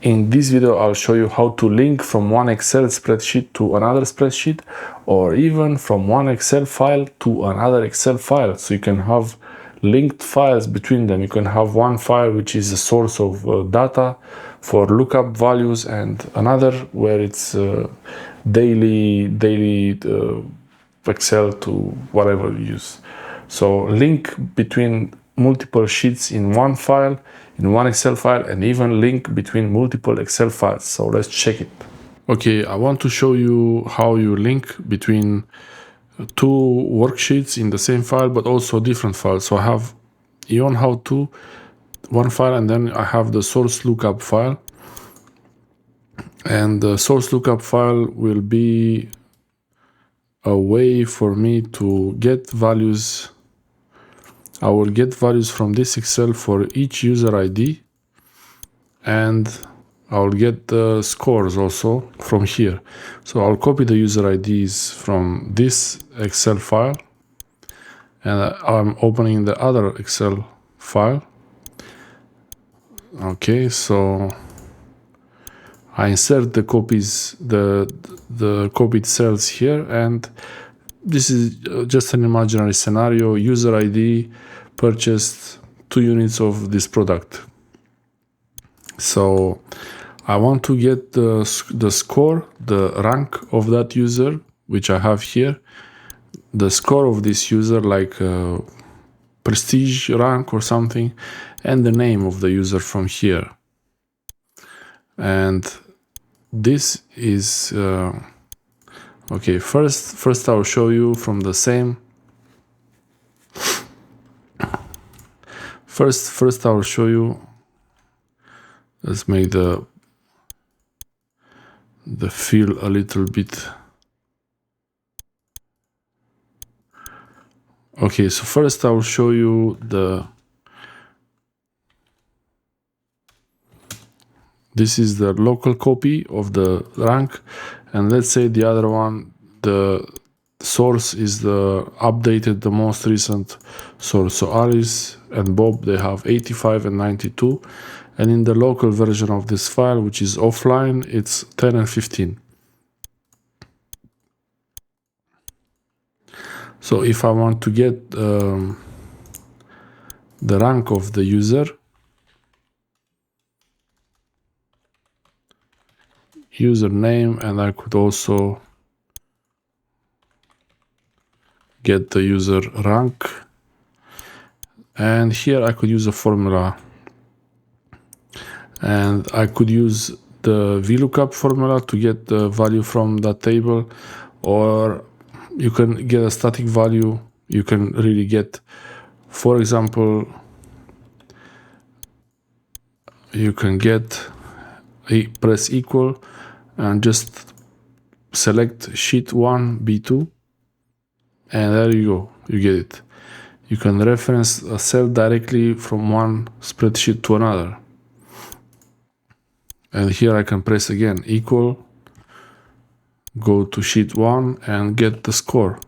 In this video, I'll show you how to link from one Excel spreadsheet to another spreadsheet, or even from one Excel file to another Excel file. So you can have linked files between them. You can have one file which is a source of data for lookup values, and another where it's daily Excel to whatever you use. So link between multiple sheets in one file, in one Excel file, and even link between multiple Excel files. So let's check it. Okay, I want to show you how you link between two worksheets in the same file, but also different files. So I have Ion how to one file, and then I have the source lookup file. And the source lookup file will be a way for me to get values. I will get values from this Excel for each user ID, and I'll get the scores also from here. So I'll copy the user IDs from this Excel file, and I'm opening the other Excel file. Okay, so I insert the copies, the copied cells here, and this is just an imaginary scenario. User ID purchased 2 units of this product. So I want to get the score, the rank of that user, which I have here, the score of this user, like prestige rank or something, and the name of the user from here. And this is okay. First I'll show you from the same. First I'll show you. Let's make the fill a little bit. Okay, so first I'll show you this is the local copy of the rank, and let's say the other one, the source is the updated, the most recent source. So Alice and Bob, they have 85 and 92. And in the local version of this file, which is offline, it's 10 and 15. So if I want to get the rank of the username, and I could also get the user rank. And here I could use a formula. And I could use the VLOOKUP formula to get the value from that table, or you can get a static value. You can really get, for example, you can press equal and just select sheet 1 B2, and there you go, you get it. You can reference a cell directly from one spreadsheet to another. And here I can press again equal, go to sheet 1 and get the score.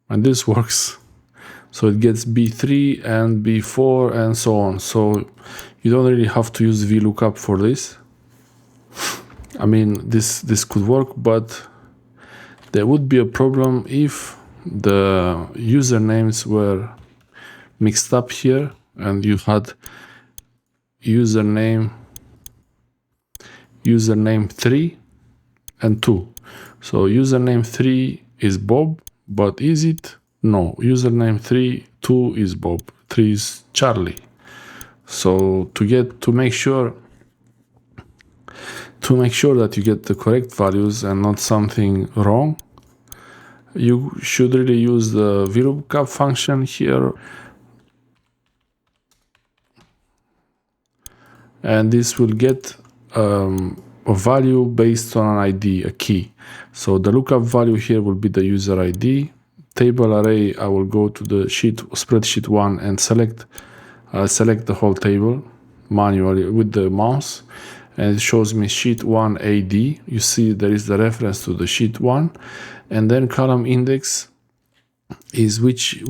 And this works. So it gets B3 and B4 and so on. So you don't really have to use VLOOKUP for this. I mean, this could work, but there would be a problem if the usernames were mixed up here, and you had username 3 and 2. So username 3 is Bob, but is it? No. Username 2 is Bob, 3 is Charlie. So to make sure that you get the correct values and not something wrong, you should really use the VLOOKUP function here. And this will get a value based on an ID, a key. So the lookup value here will be the user ID. Table array, I will go to the spreadsheet 1 and select the whole table manually with the mouse, and it shows me sheet 1 AD. You see there is the reference to the sheet 1, and then column index is which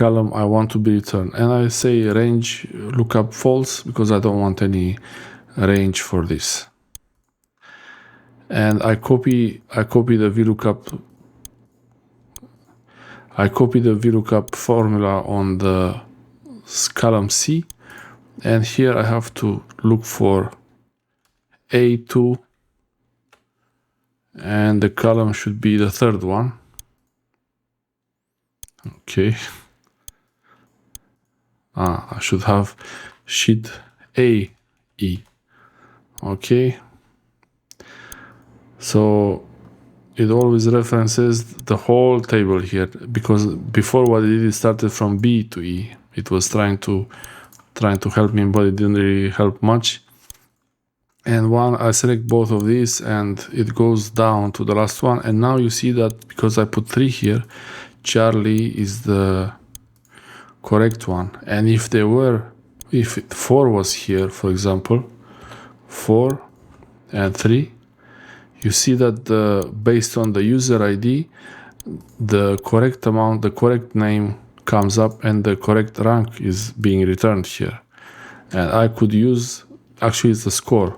column I want to be returned, and I say range lookup false because I don't want any range for this. And I copy the VLOOKUP formula on the column C, and here I have to look for A2, and the column should be the third one. Okay. I should have sheet AE. Okay. So it always references the whole table here, because before what it did, it started from B to E. It was trying to help me, but it didn't really help much. And I select both of these and it goes down to the last one. And now you see that because I put 3 here, Charlie is the correct one. And if 4 was here, for example, 4 and 3, you see that based on the user ID, the correct amount, the correct name comes up and the correct rank is being returned here. And I could use, actually it's the score.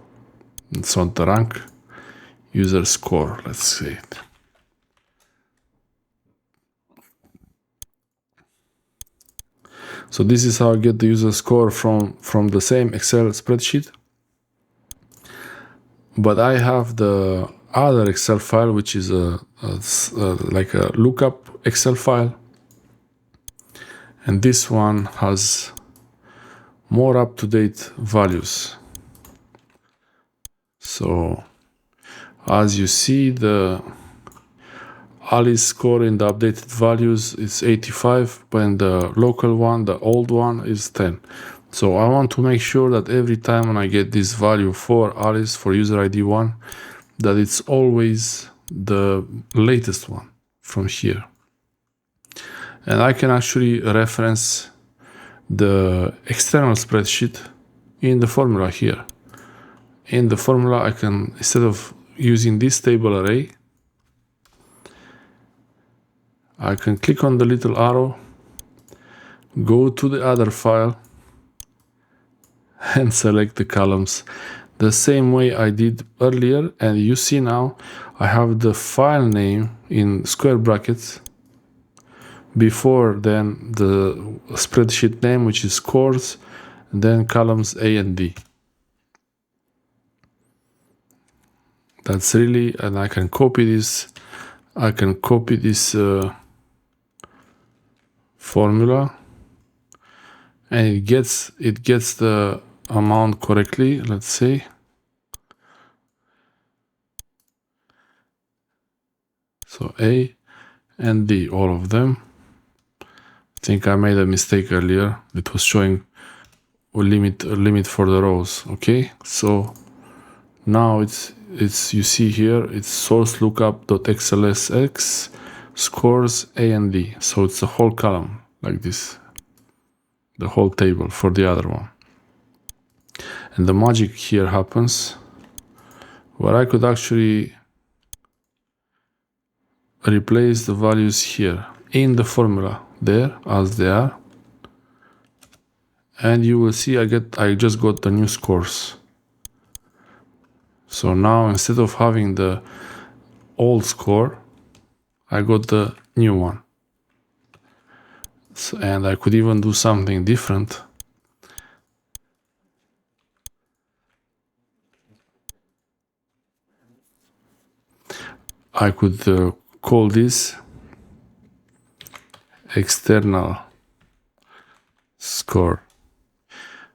It's not the rank, user score, let's say it. So this is how I get the user score from the same Excel spreadsheet. But I have the other Excel file, which is like a lookup Excel file. And this one has more up-to-date values. So as you see, the Ali's score in the updated values is 85, but in the local one, the old one, is 10. So I want to make sure that every time when I get this value for Alice, for user ID 1, that it's always the latest one from here. And I can actually reference the external spreadsheet in the formula here. In the formula, I can, instead of using this table array, I can click on the little arrow, go to the other file, and select the columns the same way I did earlier. And you see now I have the file name in square brackets, before then the spreadsheet name, which is scores, then columns A and D. That's really, and I can copy this. I can copy this formula, and it gets the amount correctly. Let's say. So A and D, all of them. I think I made a mistake earlier. It was showing a limit for the rows. Okay, so now it's you see here it's source lookup.xlsx scores A and D. So it's a whole column like this, the whole table for the other one. And the magic here happens where I could actually replace the values here in the formula there as they are, and you will see I just got the new scores. So now instead of having the old score, I got the new one. So, and I could even do something different. I could call this external score.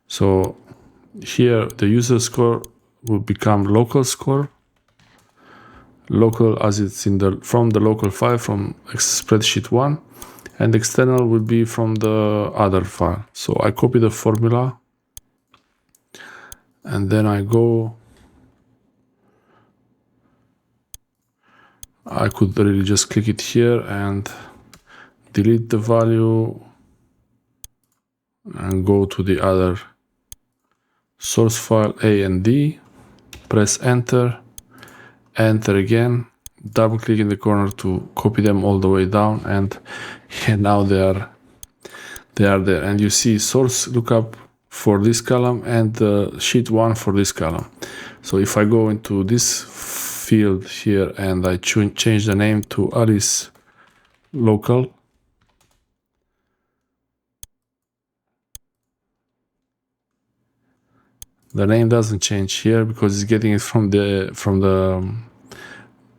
So here the user score will become local score. Local as it's from the local file from spreadsheet 1, and external will be from the other file. So I copy the formula and then I could really just click it here and delete the value and go to the other source file A and D, press enter, enter again, double click in the corner to copy them all the way down, and now they are They are there, and you see source lookup for this column and sheet 1 for this column. So if I go into this field here and I change the name to Alice local, the name doesn't change here because it's getting it from the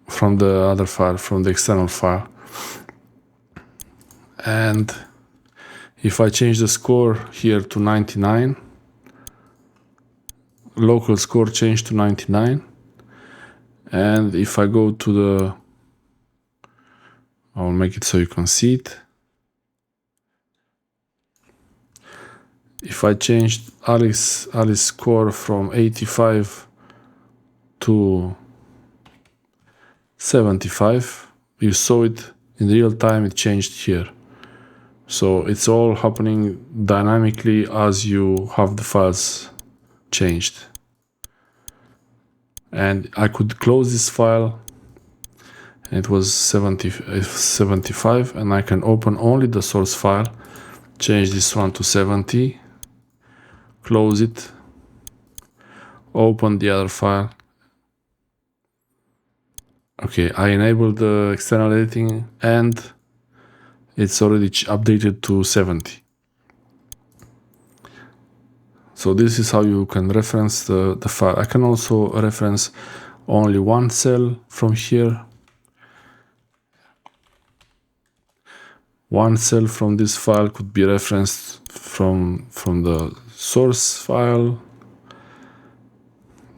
other file, from the external file. And if I change the score here to 99, local score changed to 99. And if I go to the, I'll make it so you can see it. If I changed Alice score from 85 to 75, you saw it in real time, it changed here. So it's all happening dynamically as you have the files changed. And I could close this file, and it was 75, and I can open only the source file, change this one to 70, close it, open the other file. Okay, I enabled the external editing and it's already updated to 70. So this is how you can reference the file. I can also reference only one cell from here. One cell from this file could be referenced from the source file.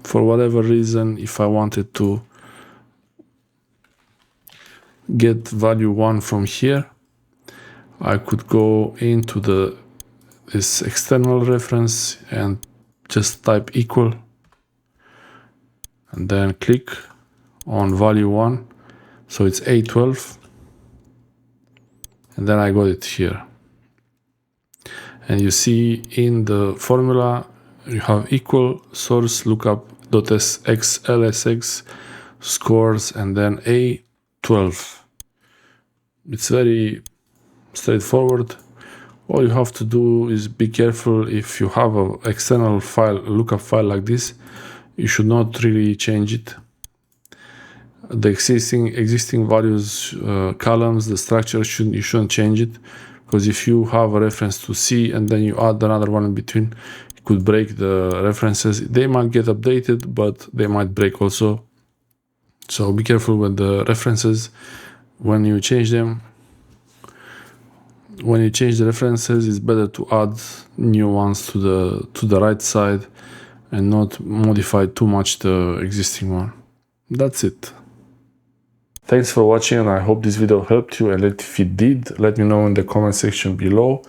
For whatever reason, if I wanted to get value 1 from here, I could go into this external reference and just type equal and then click on value 1. So it's A12, and then I got it here. And you see in the formula you have equal source lookup.xlsx scores and then A12. It's very straightforward. All you have to do is be careful. If you have an external file, lookup file like this, you should not really change it. The existing values columns, the structure, you shouldn't change it, because if you have a reference to C and then you add another one in between, it could break the references. They might get updated, but they might break also. So be careful with the references when you change them. When you change the references, it's better to add new ones to the right side and not modify too much the existing one. That's it. Thanks for watching, and I hope this video helped you, and if it did, let me know in the comment section below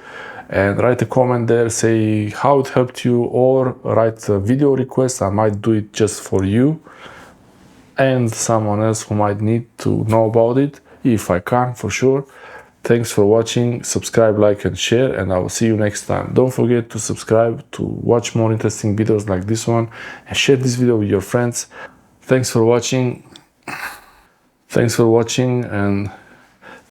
and write a comment there, say how it helped you, or write a video request. I might do it just for you and someone else who might need to know about it, if I can, for sure. Thanks for watching. Subscribe, like and share, and I will see you next time. Don't forget to subscribe to watch more interesting videos like this one, and share this video with your friends. Thanks for watching and